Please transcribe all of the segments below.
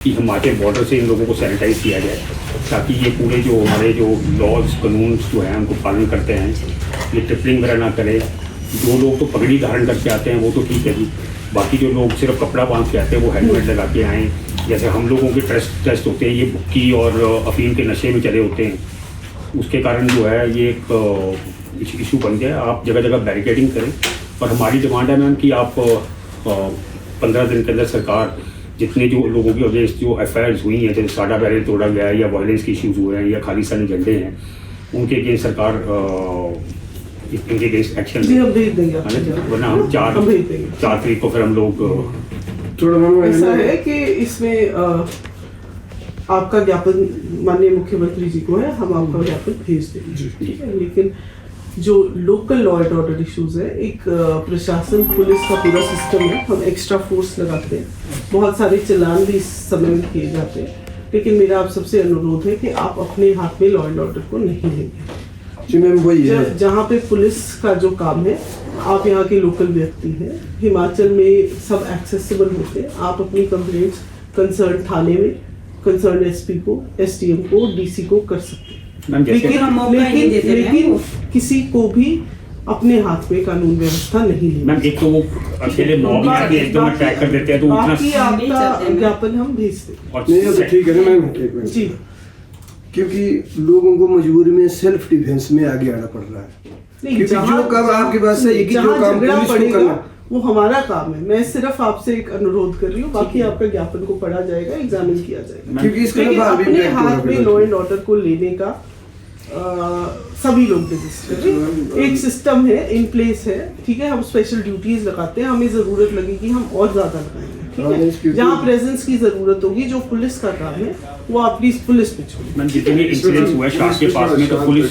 कि हिमाचल बॉर्डर से इन लोगों को सैनिटाइज किया जाए ताकि ये पूरे जो हमारे जो लॉज कानून जो हैं उनको पालन करते हैं, ये ट्रिपलिंग वगैरह ना करें। जो लोग तो पगड़ी धारण करके आते हैं वो तो ठीक है जी, बाकी जो लोग सिर्फ कपड़ा बांध के आते हैं वो हेलमेट लगा के आएँ। जैसे हम लोगों के टेस्ट होते हैं, ये भुक्की और अफीम के नशे में चले होते हैं, उसके कारण जो है ये एक इशू बन गया। आप जगह जगह बैरिकेडिंग करें। और हमारी डिमांड है मैम कि आप 15 दिन के अंदर सरकार जितने जो लोगों के अगेंस्ट जो FIRs हुई हैं, जैसे साडा बैरियर तोड़ा गया है या वायलेंस के इश्यूज हुए हैं या खालिस्तानी झंडे हैं, उनके अगेंस्ट सरकार इनके अगेंस्ट एक्शन वरना हम 4 तारीख को फिर हम लोग ऐसा है कि इसमें आपका ज्ञापन माननीय मुख्यमंत्री जी को है, हम आपका ज्ञापन भेज देंगे, ठीक है। लेकिन जो local law and order issues है, एक प्रशासन पुलिस का पूरा सिस्टम है, हम एक्स्ट्रा फोर्स लगाते हैं, बहुत सारे चालान भी इस समय में किए जाते हैं, लेकिन मेरा आप सबसे अनुरोध है कि आप अपने हाथ में लॉ एंड ऑर्डर को नहीं लेंगे जी मैम। वही है जहाँ पे पुलिस का जो काम है, आप यहाँ के लोकल व्यक्ति हैं, हिमाचल में सब एक्सेसिबल होते हैं, आप अपनी कंप्लेंट्स कंसर्न थाने में, कंसर्न SP को, SDM को, DC को कर सकते हैं। लेकिन किसी को भी अपने हाथ में कानून व्यवस्था नहीं लेनी। मैम एक तो वो अकेले मॉब आके एकदम अटैक कर देते हैं, तो बाकी आपका ज्ञापन हम भेज देंगे। नहीं तो ठीक है ना मैम जी, क्योंकि लोगों को मजबूरी में सेल्फ डिफेंस में आगे आना पड़ रहा है, क्योंकि जो काम आपके पास है, जो काम पुलिस को करना वो हमारा काम है। मैं सिर्फ आपसे एक अनुरोध कर रही हूँ, बाकी आपका ज्ञापन को पढ़ा जाएगा, एग्जामिन किया जाएगा, क्योंकि इसके अपने हाथ में लॉ एंड ऑर्डर को लेने का सभी लोग रजिस्टर, एक सिस्टम है, इन प्लेस है, ठीक है। हम स्पेशल ड्यूटीज लगाते हैं, हमें जरूरत लगेगी हम और ज्यादा लगाएंगे, ठीक है। जहाँ प्रेजेंस की जरूरत होगी, जो पुलिस का काम है वो आप प्लीज पुलिस पे छोड़िए। मैम जितने इंसिडेंट्स हुए शास के पास में, तो पुलिस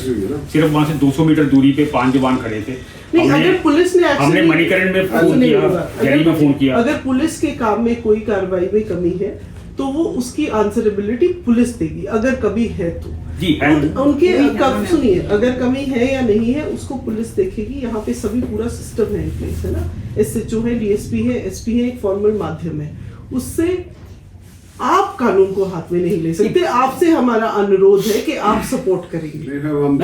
सिर्फ वहाँ से 200 मीटर दूरी पे 5 जवान खड़े थे। नहीं, अगर पुलिस ने हमने मणिकरण में फोन किया, दिल्ली में फोन किया, अगर पुलिस के काम में कोई कार्रवाई में कमी है तो वो उसकी आंसरेबिलिटी पुलिस देगी, अगर कभी है तो जी है। उनके कब सुनिए, अगर कमी है या नहीं है उसको पुलिस देखेगी। यहाँ पे सभी पूरा सिस्टम है इन प्लेस, है ना। SHO है, DSP है, SP है, एक फॉर्मल माध्यम है, उससे आप कानून को हाथ में नहीं ले सकते। आपसे हमारा अनुरोध है कि आप सपोर्ट करेंगे।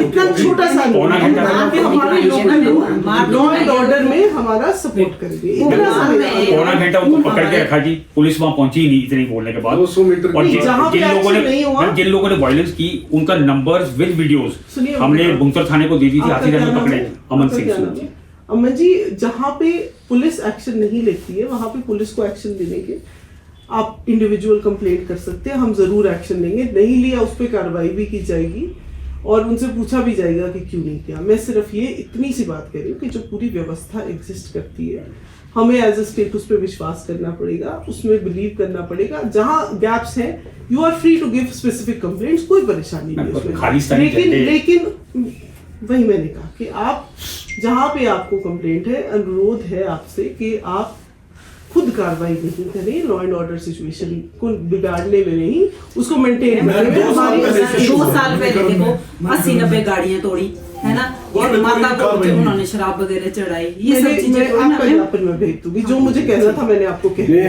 इतना छोटा सा हमारे लॉ एंड ऑर्डर में हमारा सपोर्ट करेंगे। पौना घंटा उनको पकड़ के रखा जी, पुलिस वहाँ पहुंची ही नहीं इतनी बोलने के बाद। 200 मीटर और जिन लोगों ने वायलेंस की उनका नंबर्स विद वीडियोस हमने बुंसर थाने को दे दी थी। हाथीदह में पकड़े अमन सिंह। अमन जी, जहाँ पे पुलिस एक्शन नहीं लेती है वहाँ पे पुलिस को एक्शन देने के आप इंडिविजुअल कंप्लेंट कर सकते हैं, हम जरूर एक्शन लेंगे। नहीं लिया उस पर कार्रवाई भी की जाएगी और उनसे पूछा भी जाएगा कि क्यों नहीं किया। मैं सिर्फ ये इतनी सी बात कर रही हूँ कि जो पूरी व्यवस्था एग्जिस्ट करती है, हमें एज अ स्टेट उस पर विश्वास करना पड़ेगा, उसमें बिलीव करना पड़ेगा। जहाँ गैप्स हैं, you are free to give specific complaints, कोई परेशानी नहीं उसमें। लेकिन वही मैंने कहा कि आप जहाँ पे आपको कंप्लेंट है, अनुरोध है आपसे कि आप खुद कार्रवाई नहीं करें, लॉ एंड ऑर्डर सिचुएशन को बिगाड़ने में नहीं, उसको मेंटेन करने में। 2 साल पहले देखो 80-90 गाड़ियां तोड़ी, है ना, और माता को उन्होंने शराब वगैरह चढ़ाई। ये सब चीजें आपका ज्ञापन मैं भेज दूंगी, जो मुझे कहना था मैंने आपको कह दिया।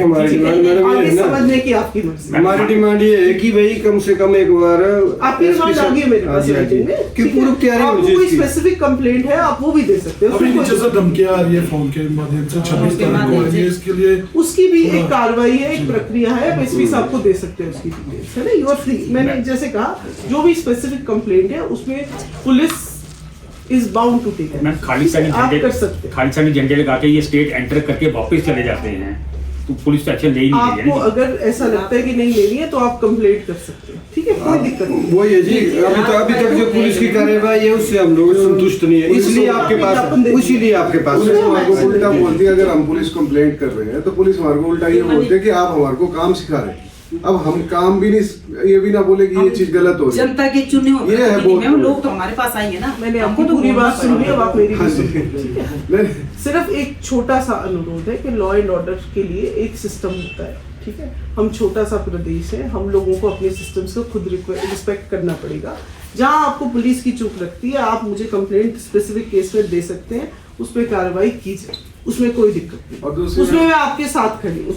आगे समझने की आपकी मर्जी। हमारी डिमांड ये है कि भाई कम से कम एक बार आपकी डिमांड आ गई है मेरे पास राइटिंग में, कि पूर्व तैयारी हो जाए। कोई स्पेसिफिक कंप्लेंट है आप वो भी दे सकते हो। अभी नीचे से धमकियां आ रही है फोन के माध्यम से 26 तारीख को आएंगे, इसके लिए उसकी भी एक कार्रवाई है, एक प्रक्रिया है, आप SP साहब को दे सकते हैं उसकी डिटेल्स, है ना। You are free. मैंने जैसे कहा, जो भी स्पेसिफिक कंप्लेंट है उसमें police is bound to take. Ma'am Khalistani झंडे लगा के ये स्टेट एंटर करके वापस चले जाते हैं, तो पुलिस तो एक्शन ले ही नहीं रही है। आपको अगर ऐसा लगता है कि नहीं लेनी है तो आप कंप्लेंट कर सकते हैं, ठीक है, कोई दिक्कत नहीं। वो ये जी, अभी तक जो पुलिस की कार्रवाई है उससे हम लोग संतुष्ट नहीं है, इसलिए आपके पास, इसीलिए आपके पास हमारे को उल्टा बोलती है। अगर हम पुलिस कंप्लेंट कर रहे हैं तो पुलिस हमारे को उल्टा ये बोलते हैं कि आप हमारे को काम सिखा रहे हैं। अब हम काम भी नहीं, ये भी ना बोले कि ये चीज गलत हो रही है। जनता के चुने ये है हुए लोग तो हमारे पास आएंगे ना। मैंने आपको तो पूरी बात सुनी, अब आप मेरी भी सुनिए। सिर्फ एक छोटा सा अनुरोध है कि लॉ एंड ऑर्डर के लिए एक सिस्टम होता है, ठीक है। हम छोटा सा प्रदेश है, हम लोगों को अपने सिस्टम्स को खुद रिस्पेक्ट करना पड़ेगा। जहाँ आपको पुलिस की चूक लगती है, आप मुझे कंप्लेंट स्पेसिफिक केस में दे सकते हैं, उस पर कार्रवाई की जाए, उसमें कोई दिक्कत नहीं। उसमें मैं आपके साथ खड़ी हूँ।